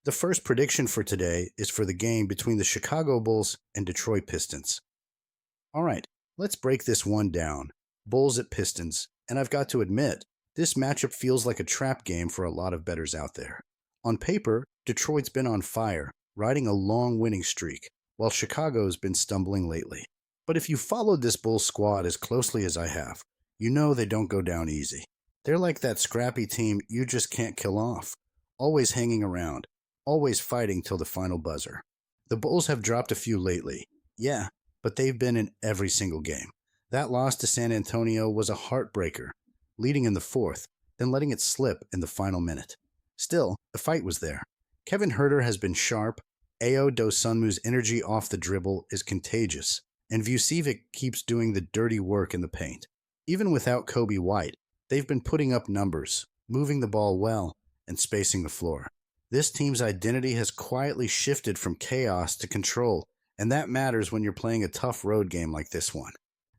The first prediction for today is for the game between the Chicago Bulls and Detroit Pistons. All right, let's break this one down. Bulls at Pistons, and I've got to admit, this matchup feels like a trap game for a lot of bettors out there. On paper, Detroit's been on fire, riding a long winning streak, while Chicago's been stumbling lately. But if you followed this Bulls squad as closely as I have, you know they don't go down easy. They're like that scrappy team you just can't kill off, always hanging around, always fighting till the final buzzer. The Bulls have dropped a few lately, yeah, but they've been in every single game. That loss to San Antonio was a heartbreaker, leading in the fourth, then letting it slip in the final minute. Still, the fight was there. Kevin Huerter has been sharp, Ayo Dosunmu's energy off the dribble is contagious, and Vucevic keeps doing the dirty work in the paint. Even without Kobe White, they've been putting up numbers, moving the ball well, and spacing the floor. This team's identity has quietly shifted from chaos to control, and that matters when you're playing a tough road game like this one.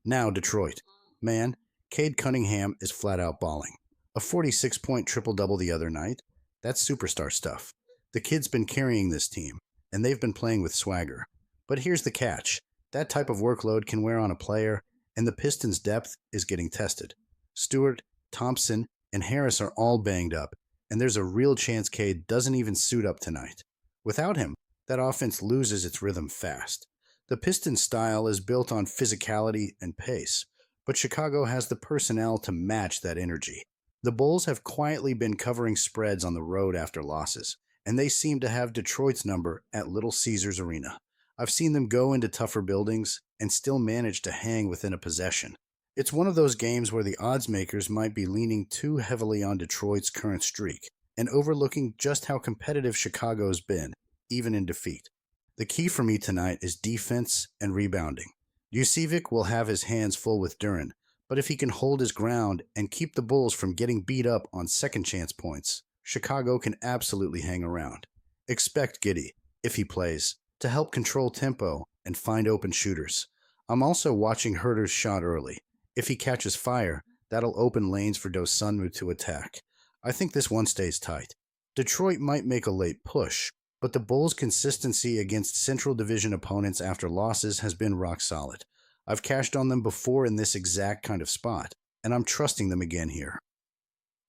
Now Detroit. Man, Cade Cunningham is flat out balling. A 46-point triple-double the other night. That's superstar stuff. The kid's been carrying this team, and they've been playing with swagger. But here's the catch. That type of workload can wear on a player, and the Pistons' depth is getting tested. Stewart, Thompson, and Harris are all banged up, and there's a real chance Cade doesn't even suit up tonight. Without him, that offense loses its rhythm fast. The Pistons' style is built on physicality and pace, but Chicago has the personnel to match that energy. The Bulls have quietly been covering spreads on the road after losses, and they seem to have Detroit's number at Little Caesars Arena. I've seen them go into tougher buildings and still manage to hang within a possession. It's one of those games where the odds makers might be leaning too heavily on Detroit's current streak and overlooking just how competitive Chicago's been, even in defeat. The key for me tonight is defense and rebounding. Vucevic will have his hands full with Duren, but if he can hold his ground and keep the Bulls from getting beat up on second chance points, Chicago can absolutely hang around. Expect Giddey, if he plays, to help control tempo and find open shooters. I'm also watching Huerter's shot early. If he catches fire, that'll open lanes for Dosunmu to attack. I think this one stays tight. Detroit might make a late push, but the Bulls' consistency against Central Division opponents after losses has been rock solid. I've cashed on them before in this exact kind of spot, and I'm trusting them again here.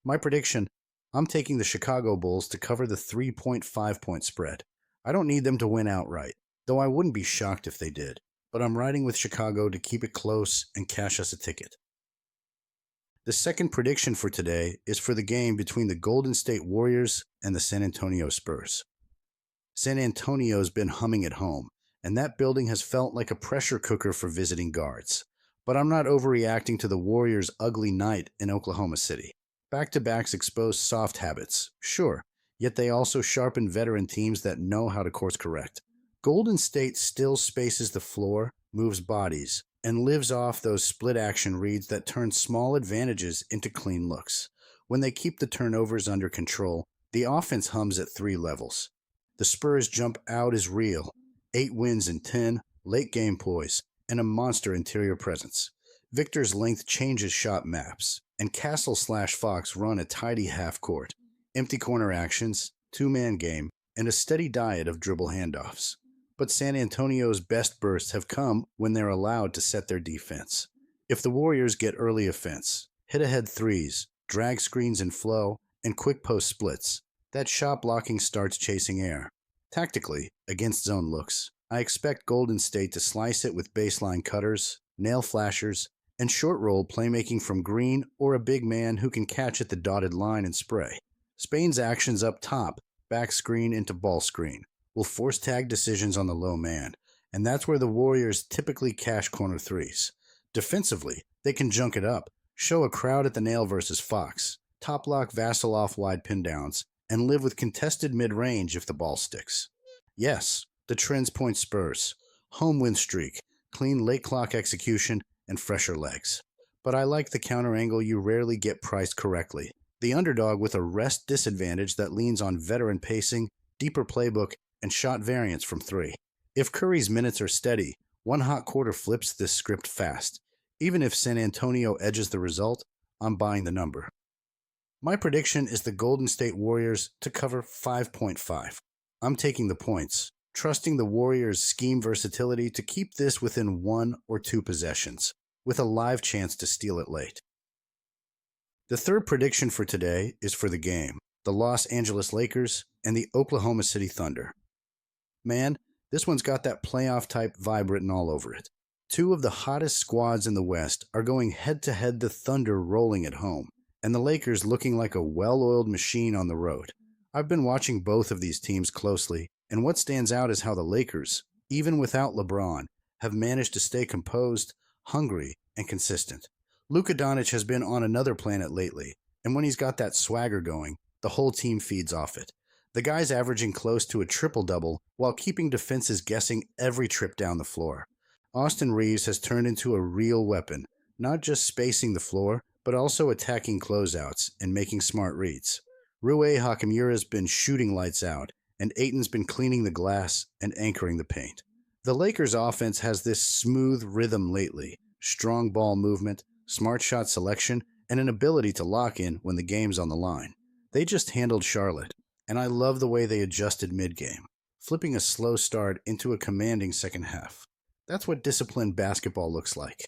My prediction, I'm taking the Chicago Bulls to cover the 3.5-point spread. I don't need them to win outright, though I wouldn't be shocked if they did, but I'm riding with Chicago to keep it close and cash us a ticket. The second prediction for today is for the game between the Golden State Warriors and the San Antonio Spurs. San Antonio's been humming at home, and that building has felt like a pressure cooker for visiting guards. But I'm not overreacting to the Warriors' ugly night in Oklahoma City. Back-to-backs expose soft habits, sure, yet they also sharpen veteran teams that know how to course correct. Golden State still spaces the floor, moves bodies, and lives off those split-action reads that turn small advantages into clean looks. When they keep the turnovers under control, the offense hums at 3 levels. The Spurs' jump out is real. 8 wins in 10, late-game poise, and a monster interior presence. Victor's length changes shot maps, and Castle/Fox run a tidy half-court. Empty corner actions, 2-man game, and a steady diet of dribble handoffs. But San Antonio's best bursts have come when they're allowed to set their defense. If the Warriors get early offense, hit-ahead threes, drag screens and flow, and quick post splits, that shot blocking starts chasing air. Tactically, against zone looks, I expect Golden State to slice it with baseline cutters, nail flashers, and short roll playmaking from Green or a big man who can catch at the dotted line and spray. Spain's actions up top, back screen into ball screen, will force tag decisions on the low man, and that's where the Warriors typically cash corner threes. Defensively, they can junk it up, show a crowd at the nail versus Fox, top lock Vassell off wide pin downs, and live with contested mid-range if the ball sticks. Yes, the trends point Spurs. Home win streak, clean late clock execution, and fresher legs. But I like the counter angle you rarely get priced correctly. The underdog with a rest disadvantage that leans on veteran pacing, deeper playbook, and shot variance from 3. If Curry's minutes are steady, one hot quarter flips this script fast. Even if San Antonio edges the result, I'm buying the number. My prediction is the Golden State Warriors to cover 5.5. I'm taking the points, trusting the Warriors' scheme versatility to keep this within 1 or 2 possessions, with a live chance to steal it late. The third prediction for today is for the game, the Los Angeles Lakers and the Oklahoma City Thunder. Man, this one's got that playoff-type vibe written all over it. Two of the hottest squads in the West are going head-to-head, the Thunder rolling at home, and the Lakers looking like a well-oiled machine on the road. I've been watching both of these teams closely, and what stands out is how the Lakers, even without LeBron, have managed to stay composed, hungry, and consistent. Luka Doncic has been on another planet lately, and when he's got that swagger going, the whole team feeds off it. The guy's averaging close to a triple-double while keeping defenses guessing every trip down the floor. Austin Reeves has turned into a real weapon, not just spacing the floor, but also attacking closeouts and making smart reads. Rui Hachimura's been shooting lights out, and Ayton's been cleaning the glass and anchoring the paint. The Lakers' offense has this smooth rhythm lately, strong ball movement, smart shot selection, and an ability to lock in when the game's on the line. They just handled Charlotte, and I love the way they adjusted mid-game, flipping a slow start into a commanding second half. That's what disciplined basketball looks like.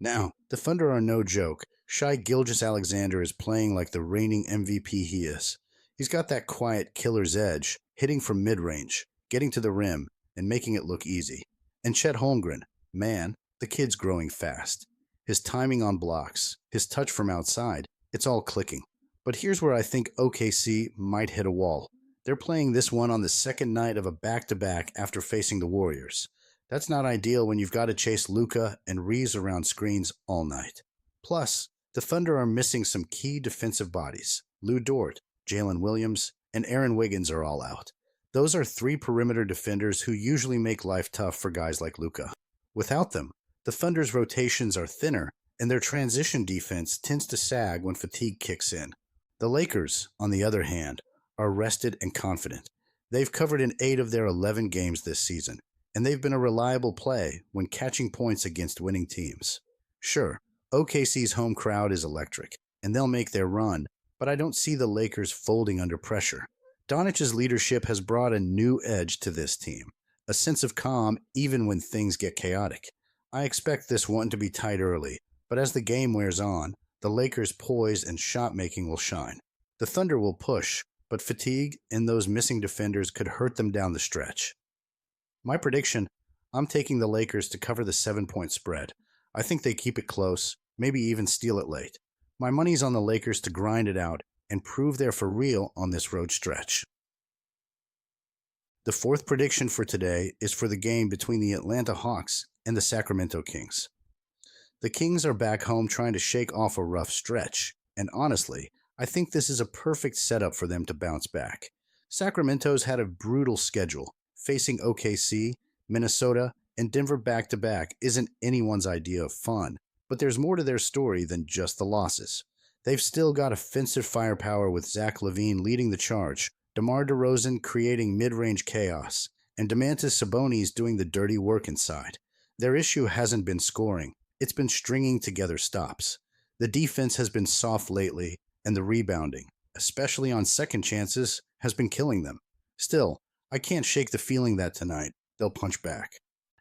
Now, the Thunder are no joke. Shai Gilgeous-Alexander is playing like the reigning MVP he is. He's got that quiet killer's edge, hitting from mid-range, getting to the rim, and making it look easy. And Chet Holmgren, man, the kid's growing fast. His timing on blocks, his touch from outside, it's all clicking. But here's where I think OKC might hit a wall. They're playing this one on the second night of a back-to-back after facing the Warriors. That's not ideal when you've got to chase Luka and Reeves around screens all night. Plus, the Thunder are missing some key defensive bodies. Lou Dort, Jalen Williams, and Aaron Wiggins are all out. Those are 3 perimeter defenders who usually make life tough for guys like Luka. Without them, the Thunder's rotations are thinner, and their transition defense tends to sag when fatigue kicks in. The Lakers, on the other hand, are rested and confident. They've covered in 8 of their 11 games this season, and they've been a reliable play when catching points against winning teams. Sure, OKC's home crowd is electric, and they'll make their run, but I don't see the Lakers folding under pressure. Doncic's leadership has brought a new edge to this team, a sense of calm even when things get chaotic. I expect this one to be tight early, but as the game wears on, the Lakers' poise and shot-making will shine. The Thunder will push, but fatigue and those missing defenders could hurt them down the stretch. My prediction, I'm taking the Lakers to cover the 7-point spread. I think they keep it close, maybe even steal it late. My money's on the Lakers to grind it out and prove they're for real on this road stretch. The fourth prediction for today is for the game between the Atlanta Hawks and the Sacramento Kings. The Kings are back home trying to shake off a rough stretch, and honestly, I think this is a perfect setup for them to bounce back. Sacramento's had a brutal schedule. Facing OKC, Minnesota, and Denver back-to-back isn't anyone's idea of fun, but there's more to their story than just the losses. They've still got offensive firepower with Zach LaVine leading the charge, DeMar DeRozan creating mid-range chaos, and Domantas Sabonis doing the dirty work inside. Their issue hasn't been scoring, it's been stringing together stops. The defense has been soft lately, and the rebounding, especially on second chances, has been killing them. Still, I can't shake the feeling that tonight they'll punch back.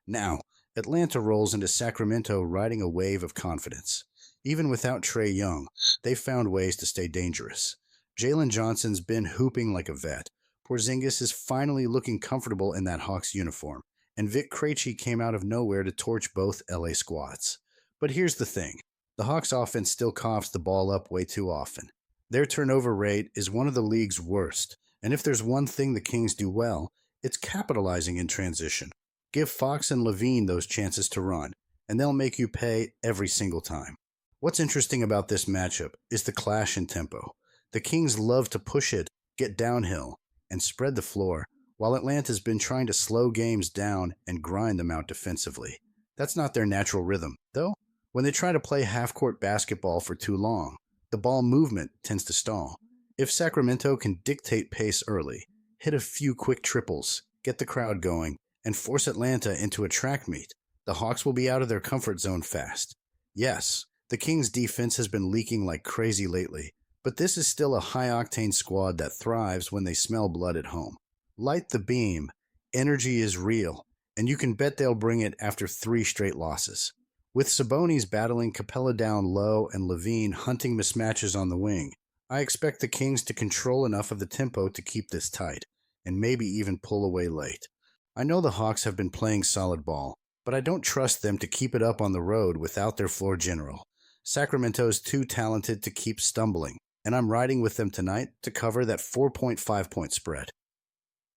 Now, Atlanta rolls into Sacramento riding a wave of confidence. Even without Trae Young, they've found ways to stay dangerous. Jalen Johnson's been hooping like a vet. Porzingis is finally looking comfortable in that Hawks uniform, and Vic Krejci came out of nowhere to torch both LA squads. But here's the thing. The Hawks offense still coughs the ball up way too often. Their turnover rate is one of the league's worst. And if there's one thing the Kings do well, it's capitalizing in transition. Give Fox and LaVine those chances to run, and they'll make you pay every single time. What's interesting about this matchup is the clash in tempo. The Kings love to push it, get downhill, and spread the floor, while Atlanta's been trying to slow games down and grind them out defensively. That's not their natural rhythm, though. When they try to play half-court basketball for too long, the ball movement tends to stall. If Sacramento can dictate pace early, hit a few quick triples, get the crowd going, and force Atlanta into a track meet, the Hawks will be out of their comfort zone fast. Yes, the Kings' defense has been leaking like crazy lately, but this is still a high-octane squad that thrives when they smell blood at home. Light the beam. Energy is real, and you can bet they'll bring it after 3 straight losses. With Sabonis battling Capella down low and Levine hunting mismatches on the wing, I expect the Kings to control enough of the tempo to keep this tight, and maybe even pull away late. I know the Hawks have been playing solid ball, but I don't trust them to keep it up on the road without their floor general. Sacramento is too talented to keep stumbling, and I'm riding with them tonight to cover that 4.5 point spread.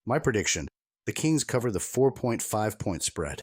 My prediction: the Kings cover the 4.5 point spread.